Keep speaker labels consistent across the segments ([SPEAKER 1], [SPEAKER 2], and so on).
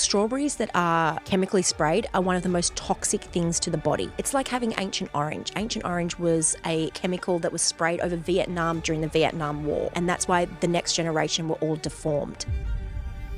[SPEAKER 1] strawberries that are chemically sprayed are one of the most toxic things to the body. It's like having Ancient Orange. Ancient Orange was a chemical that was sprayed over Vietnam during the Vietnam War, and that's why the next generation were all deformed.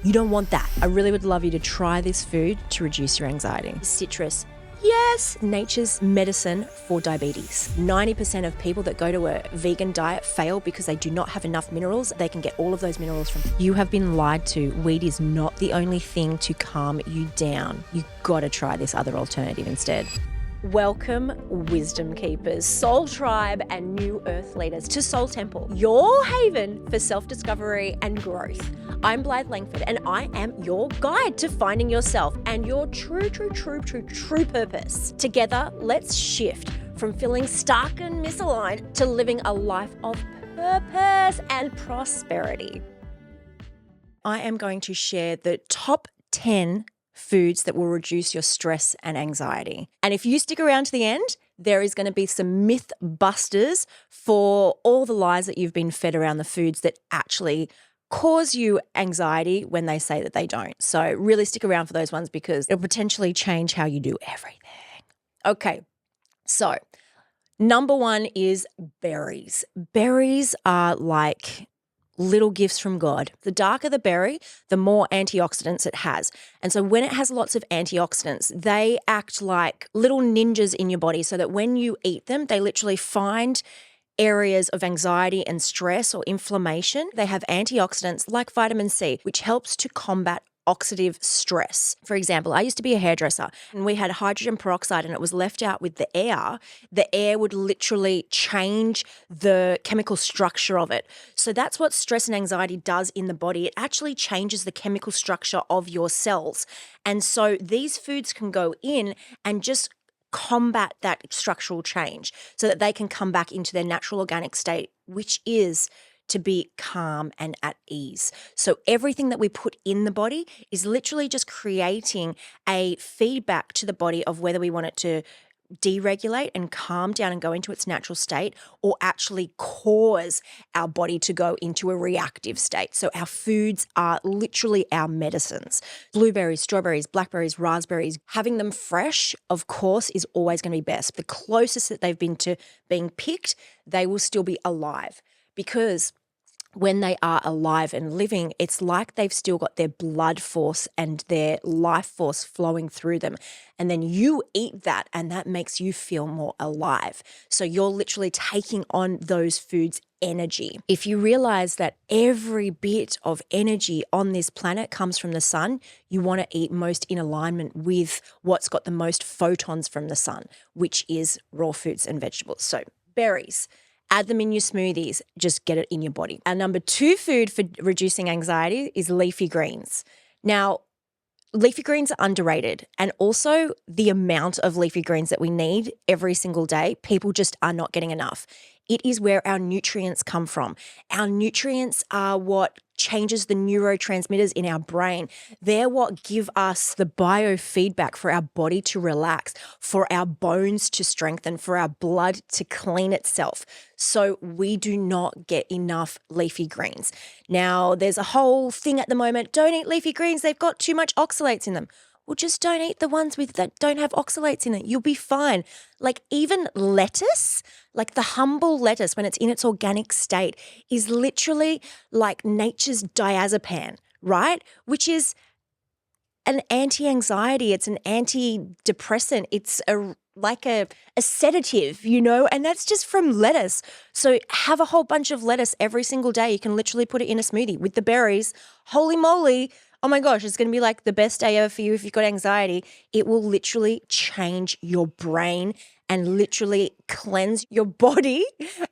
[SPEAKER 1] You don't want that. I really would love you to try this food to reduce your anxiety. Citrus. Yes, nature's medicine for diabetes. 90% of people that go to a vegan diet fail because they do not have enough minerals. They can get all of those minerals from. You have been lied to. Weed is not the only thing to calm you down. You gotta try this other alternative instead. Welcome, Wisdom Keepers, Soul Tribe, and New Earth Leaders to Soul Temple, your haven for self-discovery and growth. I'm Blythe Langford, and I am your guide to finding yourself and your true purpose. Together, let's shift from feeling stuck and misaligned to living a life of purpose and prosperity. I am going to share the top 10 foods that will reduce your stress and anxiety. And if you stick around to the end, there is going to be some myth busters for all the lies that you've been fed around the foods that actually cause you anxiety when they say that they don't. So really stick around for those ones because it'll potentially change how you do everything. Okay, so number one is berries. Berries are like little gifts from God. The darker the berry, the more antioxidants it has. And so when it has lots of antioxidants, they act like little ninjas in your body so that when you eat them, they literally find areas of anxiety and stress or inflammation. They have antioxidants like vitamin C, which helps to combat oxidative stress. For example, I used to be a hairdresser and we had hydrogen peroxide and it was left out with the air would literally change the chemical structure of it. So that's what stress and anxiety does in the body. It actually changes the chemical structure of your cells. And so these foods can go in and just combat that structural change so that they can come back into their natural organic state, which is to be calm and at ease. So everything that we put in the body is literally just creating a feedback to the body of whether we want it to deregulate and calm down and go into its natural state or actually cause our body to go into a reactive state. So our foods are literally our medicines. Blueberries, strawberries, blackberries, raspberries, having them fresh, of course, is always going to be best. The closest that they've been to being picked, they will still be alive because when they are alive and living, it's like they've still got their blood force and their life force flowing through them. And then you eat that and that makes you feel more alive. So you're literally taking on those foods' energy. If you realize that every bit of energy on this planet comes from the sun, you want to eat most in alignment with what's got the most photons from the sun, which is raw fruits and vegetables. So berries. Add them in your smoothies, just get it in your body. Our number 2 food for reducing anxiety is leafy greens. Now, leafy greens are underrated, and also the amount of leafy greens that we need every single day, people just are not getting enough. It is where our nutrients come from. Our nutrients are what changes the neurotransmitters in our brain. They're what give us the biofeedback for our body to relax, for our bones to strengthen, for our blood to clean itself. So we do not get enough leafy greens. Now, there's a whole thing at the moment, don't eat leafy greens, they've got too much oxalates in them. Well, just don't eat the ones that don't have oxalates in it. You'll be fine. Like even lettuce, like the humble lettuce when it's in its organic state is literally like nature's diazepam, right? Which is an anti-anxiety. It's an antidepressant. It's like a sedative, and that's just from lettuce. So have a whole bunch of lettuce every single day. You can literally put it in a smoothie with the berries. Holy moly. Oh my gosh, it's going to be like the best day ever for you if you've got anxiety. It will literally change your brain and literally cleanse your body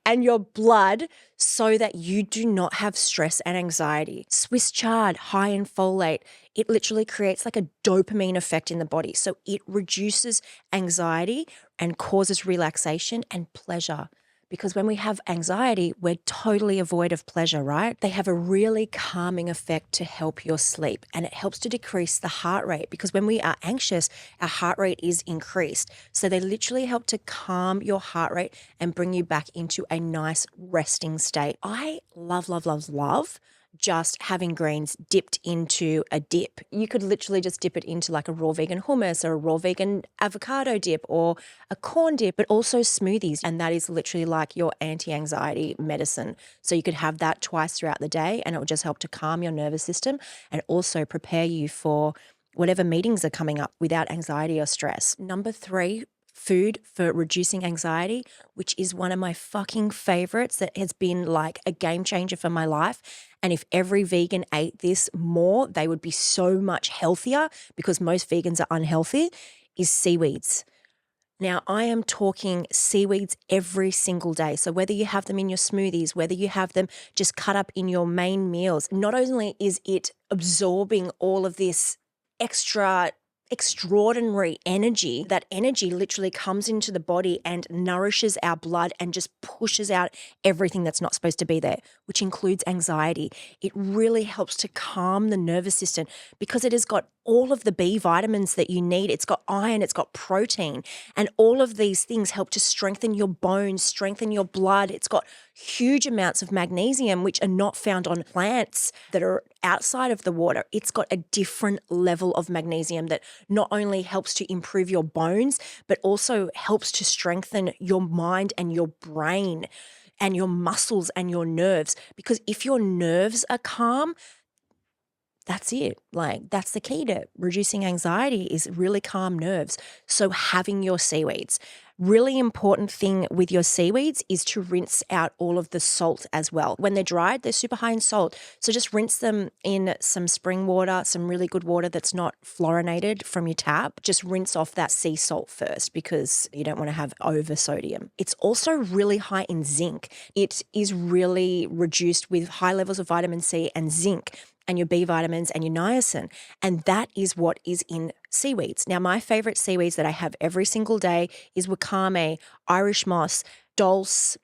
[SPEAKER 1] and your blood so that you do not have stress and anxiety. Swiss chard, high in folate, it literally creates like a dopamine effect in the body. So it reduces anxiety and causes relaxation and pleasure. Because when we have anxiety, we're totally devoid of pleasure, right? They have a really calming effect to help your sleep, and it helps to decrease the heart rate because when we are anxious, our heart rate is increased. So they literally help to calm your heart rate and bring you back into a nice resting state. I love just having greens dipped into a dip. You could literally just dip it into like a raw vegan hummus or a raw vegan avocado dip or a corn dip, but also smoothies. And that is literally like your anti-anxiety medicine. So you could have that twice throughout the day and it will just help to calm your nervous system and also prepare you for whatever meetings are coming up without anxiety or stress. Number 3, food for reducing anxiety, which is one of my fucking favorites that has been like a game changer for my life. And if every vegan ate this more, they would be so much healthier because most vegans are unhealthy, is seaweeds. Now, I am talking seaweeds every single day. So whether you have them in your smoothies, whether you have them just cut up in your main meals, not only is it absorbing all of this extraordinary energy, that energy literally comes into the body and nourishes our blood and just pushes out everything that's not supposed to be there, which includes anxiety. It really helps to calm the nervous system because it has got all of the B vitamins that you need. It's got iron, it's got protein, and all of these things help to strengthen your bones, strengthen your blood. It's got huge amounts of magnesium, which are not found on plants that are outside of the water. It's got a different level of magnesium that not only helps to improve your bones, but also helps to strengthen your mind and your brain and your muscles and your nerves. Because if your nerves are calm, that's it. Like, that's the key to reducing anxiety is really calm nerves. So having your seaweeds. Really important thing with your seaweeds is to rinse out all of the salt as well. When they're dried, they're super high in salt. So just rinse them in some spring water, some really good water that's not fluorinated from your tap. Just rinse off that sea salt first because you don't want to have over sodium. It's also really high in zinc. It is really reduced with high levels of vitamin C and zinc and your B vitamins and your niacin. And that is what is in seaweeds. Now, my favorite seaweeds that I have every single day is wakame, Irish moss, dulse,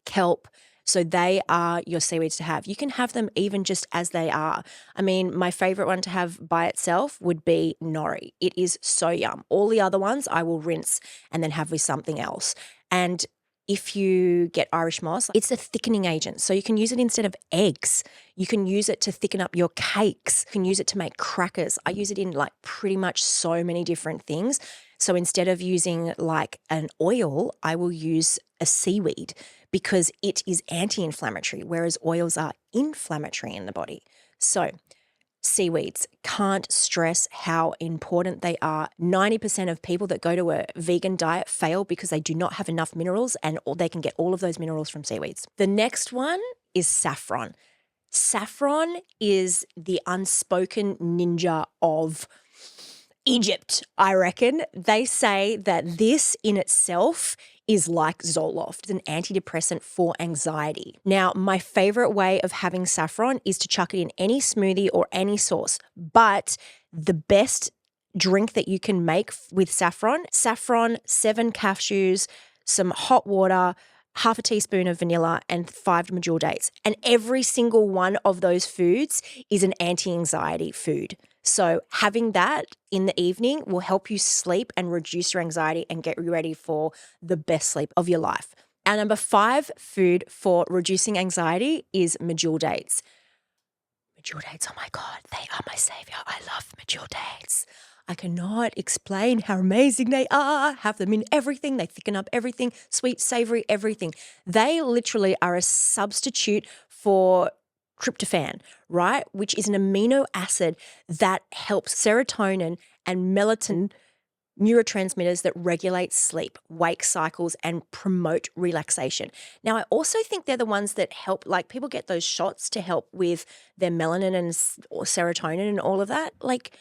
[SPEAKER 1] kelp. So they are your seaweeds to have. You can have them even just as they are. I mean, my favorite one to have by itself would be nori. It is so yum. All the other ones I will rinse and then have with something else. And if you get Irish moss, it's a thickening agent. So you can use it instead of eggs. You can use it to thicken up your cakes. You can use it to make crackers. I use it in like pretty much so many different things. So instead of using like an oil, I will use a seaweed because it is anti-inflammatory, whereas oils are inflammatory in the body. So seaweeds, can't stress how important they are. 90% of people that go to a vegan diet fail because they do not have enough minerals and they can get all of those minerals from seaweeds. The next one is saffron. Saffron is the unspoken ninja of Egypt, I reckon. They say that this in itself is like Zoloft. It's an antidepressant for anxiety. Now, my favorite way of having saffron is to chuck it in any smoothie or any sauce. But the best drink that you can make with saffron, 7 cashews, some hot water, half a teaspoon of vanilla, and 5 medjool dates. And every single one of those foods is an anti-anxiety food. So having that in the evening will help you sleep and reduce your anxiety and get you ready for the best sleep of your life. Our number 5 food for reducing anxiety is medjool dates. Medjool dates, oh my God, they are my savior. I love medjool dates. I cannot explain how amazing they are. Have them in everything. They thicken up everything, sweet, savory, everything. They literally are a substitute for tryptophan, right? Which is an amino acid that helps serotonin and melatonin, neurotransmitters that regulate sleep, wake cycles, and promote relaxation. Now, I also think they're the ones that help, like people get those shots to help with their melanin and or serotonin and all of that. Like,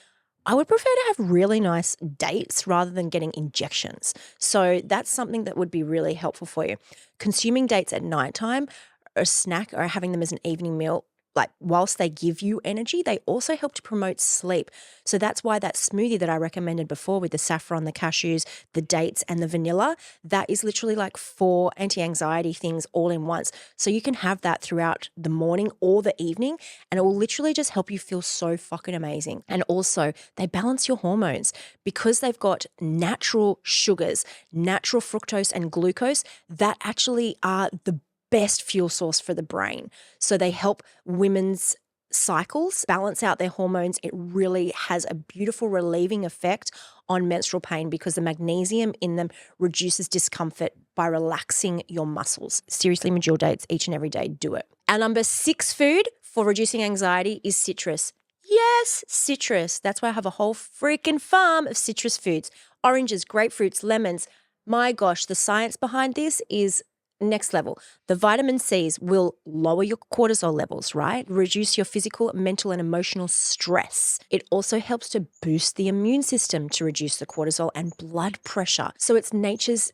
[SPEAKER 1] I would prefer to have really nice dates rather than getting injections. So that's something that would be really helpful for you. Consuming dates at nighttime, a snack, or having them as an evening meal, like whilst they give you energy, they also help to promote sleep. So that's why that smoothie that I recommended before with the saffron, the cashews, the dates, and the vanilla, that is literally like 4 anti-anxiety things all in once. So you can have that throughout the morning or the evening, and it will literally just help you feel so fucking amazing. And also, they balance your hormones because they've got natural sugars, natural fructose and glucose that actually are the best fuel source for the brain. So they help women's cycles balance out their hormones. It really has a beautiful relieving effect on menstrual pain because the magnesium in them reduces discomfort by relaxing your muscles. Seriously, Majil dates each and every day, do it. Our number 6 food for reducing anxiety is citrus. Yes, citrus. That's why I have a whole freaking farm of citrus foods. Oranges, grapefruits, lemons. My gosh, the science behind this is next level. The vitamin C's will lower your cortisol levels, right? Reduce your physical, mental, and emotional stress. It also helps to boost the immune system to reduce the cortisol and blood pressure. So it's nature's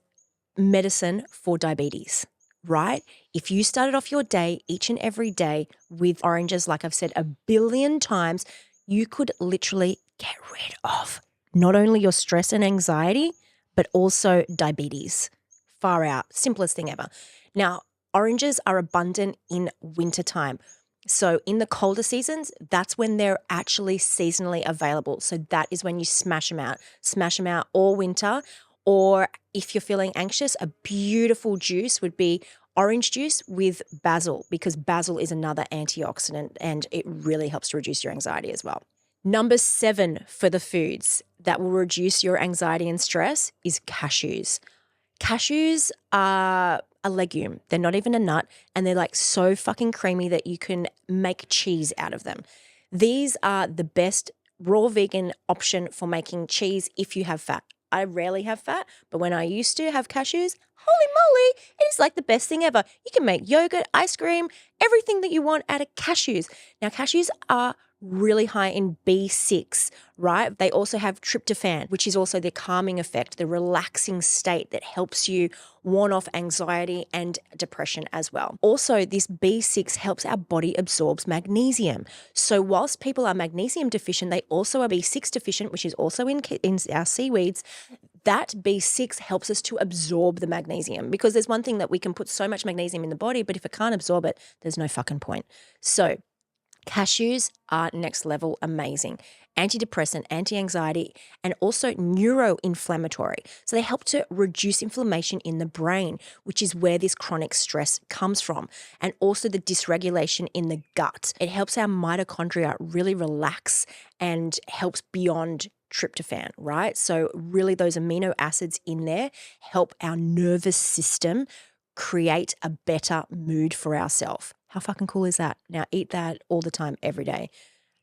[SPEAKER 1] medicine for diabetes, right? If you started off your day each and every day with oranges, like I've said 1 billion times, you could literally get rid of not only your stress and anxiety, but also diabetes. Far out. Simplest thing ever. Now, oranges are abundant in wintertime. So in the colder seasons, that's when they're actually seasonally available. So that is when you smash them out. Smash them out all winter. Or if you're feeling anxious, a beautiful juice would be orange juice with basil, because basil is another antioxidant and it really helps to reduce your anxiety as well. Number 7 for the foods that will reduce your anxiety and stress is cashews. Cashews are a legume. They're not even a nut, and they're like so fucking creamy that you can make cheese out of them. These are the best raw vegan option for making cheese if you have fat. I rarely have fat, but when I used to have cashews, holy moly, it is like the best thing ever. You can make yogurt, ice cream, everything that you want out of cashews. Now, cashews are really high in B6, right? They also have tryptophan, which is also the calming effect, the relaxing state that helps you warn off anxiety and depression as well. Also, this B6 helps our body absorb magnesium. So whilst people are magnesium deficient, they also are B6 deficient, which is also in our seaweeds. That B6 helps us to absorb the magnesium, because there's one thing that we can put so much magnesium in the body, but if it can't absorb it, there's no fucking point. So cashews are next level amazing. Antidepressant, anti-anxiety, and also neuroinflammatory. So they help to reduce inflammation in the brain, which is where this chronic stress comes from. And also the dysregulation in the gut. It helps our mitochondria really relax and helps beyond tryptophan, right? So really those amino acids in there help our nervous system create a better mood for ourselves. How fucking cool is that? Now eat that all the time, every day,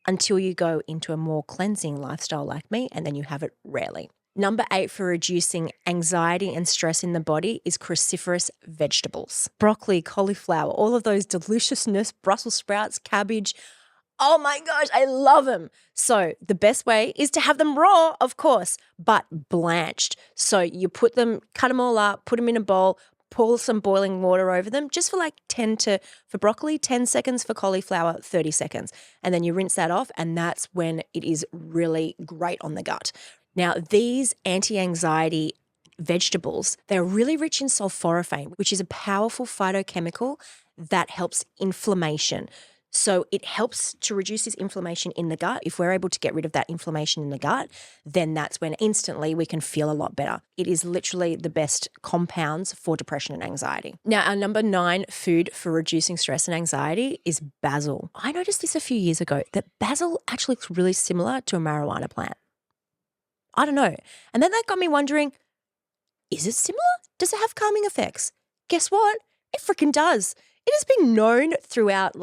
[SPEAKER 1] until you go into a more cleansing lifestyle like me, and then you have it rarely. Number 8 for reducing anxiety and stress in the body is cruciferous vegetables. Broccoli, cauliflower, all of those deliciousness, Brussels sprouts, cabbage. Oh my gosh, I love them. So the best way is to have them raw, of course, but blanched. So you cut them all up, put them in a bowl, pour some boiling water over them, just for like for broccoli, 10 seconds, for cauliflower, 30 seconds. And then you rinse that off, and that's when it is really great on the gut. Now, these anti-anxiety vegetables, they're really rich in sulforaphane, which is a powerful phytochemical that helps inflammation. So it helps to reduce this inflammation in the gut. If we're able to get rid of that inflammation in the gut, then that's when instantly we can feel a lot better. It is literally the best compounds for depression and anxiety. Now, our number 9 food for reducing stress and anxiety is basil. I noticed this a few years ago, that basil actually looks really similar to a marijuana plant. I don't know. And then that got me wondering, is it similar? Does it have calming effects? Guess what? It freaking does. It has been known throughout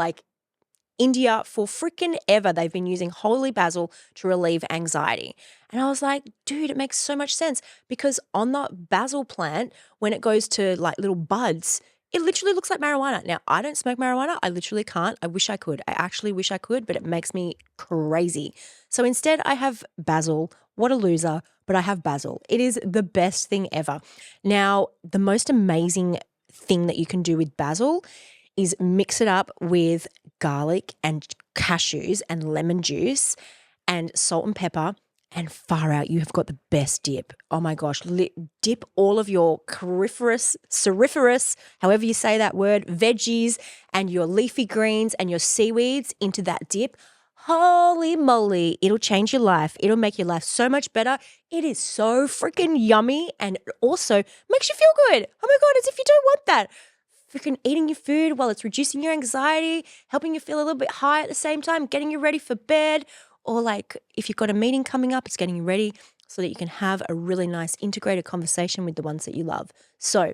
[SPEAKER 1] India for freaking ever. They've been using holy basil to relieve anxiety. And I was like, dude, it makes so much sense, because on the basil plant, when it goes to little buds, it literally looks like marijuana. Now, I don't smoke marijuana. I literally can't. I wish I could. I actually wish I could, but it makes me crazy. So instead, I have basil. What a loser, but I have basil. It is the best thing ever. Now, the most amazing thing that you can do with basil is mix it up with garlic and cashews and lemon juice and salt and pepper, and far out, you have got the best dip. Oh my gosh, dip all of your coriferous, however you say that word, veggies and your leafy greens and your seaweeds into that dip. Holy moly, it'll change your life. It'll make your life so much better. It is so freaking yummy, and it also makes you feel good. Oh my God, as if you don't want that. freaking eating your food while it's reducing your anxiety, helping you feel a little bit high at the same time, getting you ready for bed, or like if you've got a meeting coming up, it's getting you ready so that you can have a really nice integrated conversation with the ones that you love. So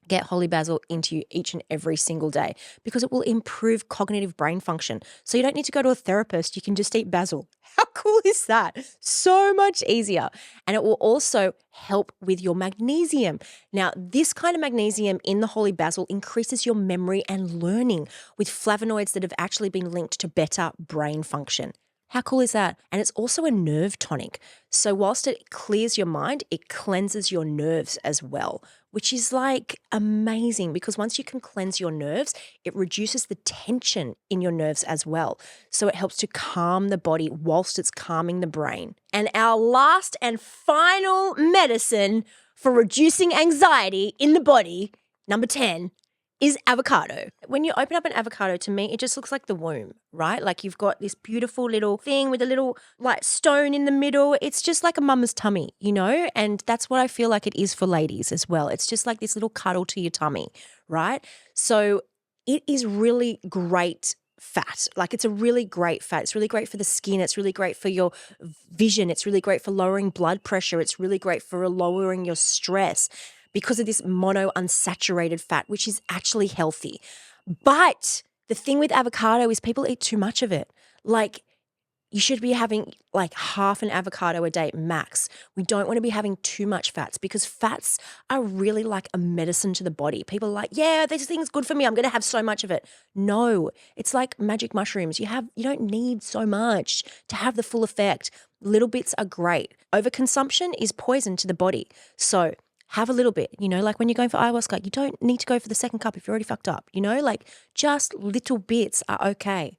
[SPEAKER 1] get holy basil into you each and every single day because it will improve cognitive brain function. So you don't need to go to a therapist. You can just eat basil. How cool is that? So much easier. And it will also help with your magnesium. Now, this kind of magnesium in the holy basil increases your memory and learning with flavonoids that have actually been linked to better brain function. How cool is that? And it's also a nerve tonic. So whilst it clears your mind, it cleanses your nerves as well, which is like amazing because once you can cleanse your nerves, it reduces the tension in your nerves as well. So it helps to calm the body whilst it's calming the brain. And our last and final medicine for reducing anxiety in the body, number 10, is avocado. When you open up an avocado, to me, it just looks like the womb, right? Like you've got this beautiful little thing with a little like stone in the middle. It's just like a mama's tummy, you know? And that's what I feel like it is for ladies as well. It's just like this little cuddle to your tummy, right? So it is really great fat. Like it's a really great fat. It's really great for the skin. It's really great for your vision. It's really great for lowering blood pressure. It's really great for lowering your stress, because of this monounsaturated fat, which is actually healthy. But the thing with avocado is people eat too much of it. Like you should be having like half an avocado a day max. We don't want to be having too much fats because fats are really like a medicine to the body. People are like, yeah, this thing's good for me. I'm going to have so much of it. No, it's like magic mushrooms. You don't need so much to have the full effect. Little bits are great. Overconsumption is poison to the body. So have a little bit, like when you're going for ayahuasca, you don't need to go for the second cup if you're already fucked up, like just little bits are okay.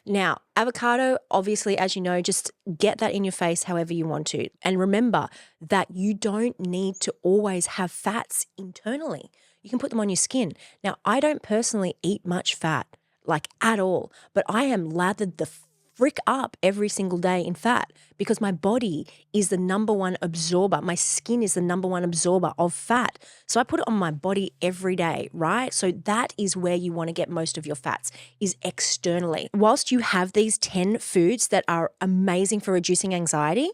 [SPEAKER 1] Now, avocado, obviously, as you know, just get that in your face however you want to. And remember that you don't need to always have fats internally. You can put them on your skin. Now, I don't personally eat much fat, like at all, but I am lathered the frick up every single day in fat because my body is the number one absorber. My skin is the number one absorber of fat. So I put it on my body every day, right? So that is where you want to get most of your fats, is externally. Whilst you have these 10 foods that are amazing for reducing anxiety,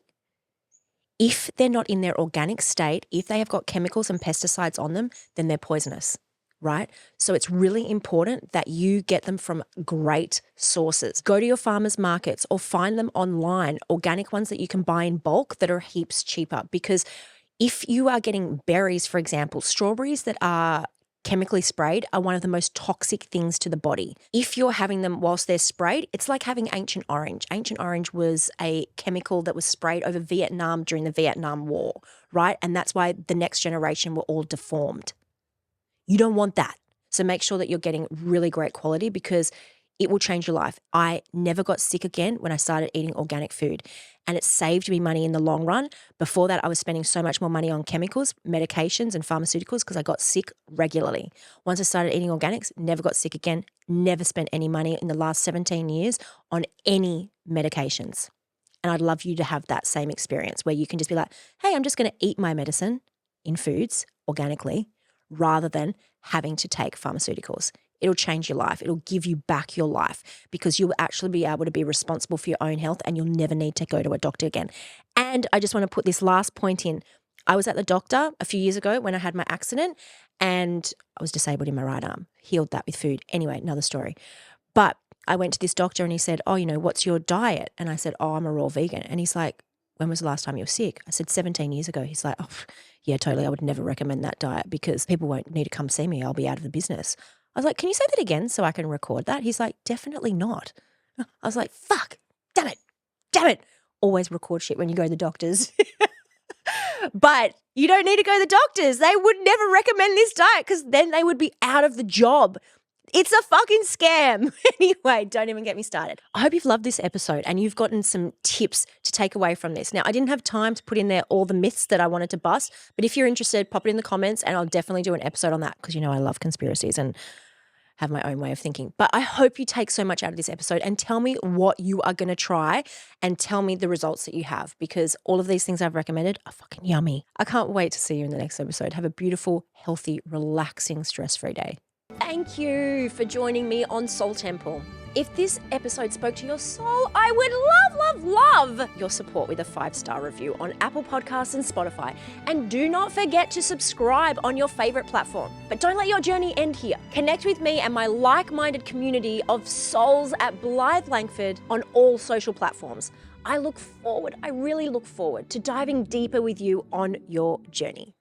[SPEAKER 1] if they're not in their organic state, if they have got chemicals and pesticides on them, then they're poisonous. Right? So it's really important that you get them from great sources. Go to your farmers markets or find them online, organic ones that you can buy in bulk that are heaps cheaper. Because if you are getting berries, for example, strawberries that are chemically sprayed are one of the most toxic things to the body. If you're having them whilst they're sprayed, it's like having Ancient Orange. Ancient Orange was a chemical that was sprayed over Vietnam during the Vietnam War, right? And that's why the next generation were all deformed. You don't want that. So make sure that you're getting really great quality because it will change your life. I never got sick again when I started eating organic food, and it saved me money in the long run. Before that, I was spending so much more money on chemicals, medications, and pharmaceuticals because I got sick regularly. Once I started eating organics, never got sick again, never spent any money in the last 17 years on any medications. And I'd love you to have that same experience where you can just be like, hey, I'm just going to eat my medicine in foods organically, rather than having to take pharmaceuticals. It'll change your life. It'll give you back your life because you'll actually be able to be responsible for your own health and you'll never need to go to a doctor again. And I just want to put this last point in. I was at the doctor a few years ago when I had my accident and I was disabled in my right arm. Healed that with food. Anyway, another story. But I went to this doctor and he said, oh, what's your diet? And I said, oh, I'm a raw vegan. And he's like, when was the last time you were sick? I said, 17 years ago. He's like, oh, yeah, totally. I would never recommend that diet because people won't need to come see me. I'll be out of the business. I was like, can you say that again so I can record that? He's like, definitely not. I was like, fuck, damn it. Always record shit when you go to the doctors. But you don't need to go to the doctors. They would never recommend this diet because then they would be out of the job. It's a fucking scam. Anyway, don't even get me started. I hope you've loved this episode and you've gotten some tips to take away from this. Now, I didn't have time to put in there all the myths that I wanted to bust, but if you're interested, pop it in the comments and I'll definitely do an episode on that because I love conspiracies and have my own way of thinking. But I hope you take so much out of this episode and tell me what you are going to try and tell me the results that you have because all of these things I've recommended are fucking yummy. I can't wait to see you in the next episode. Have a beautiful, healthy, relaxing, stress-free day. Thank you for joining me on Soul Temple. If this episode spoke to your soul, I would love your support with a 5-star review on Apple Podcasts and Spotify. And do not forget to subscribe on your favorite platform. But don't let your journey end here. Connect with me and my like-minded community of souls at Blythe Langford on all social platforms. I really look forward to diving deeper with you on your journey.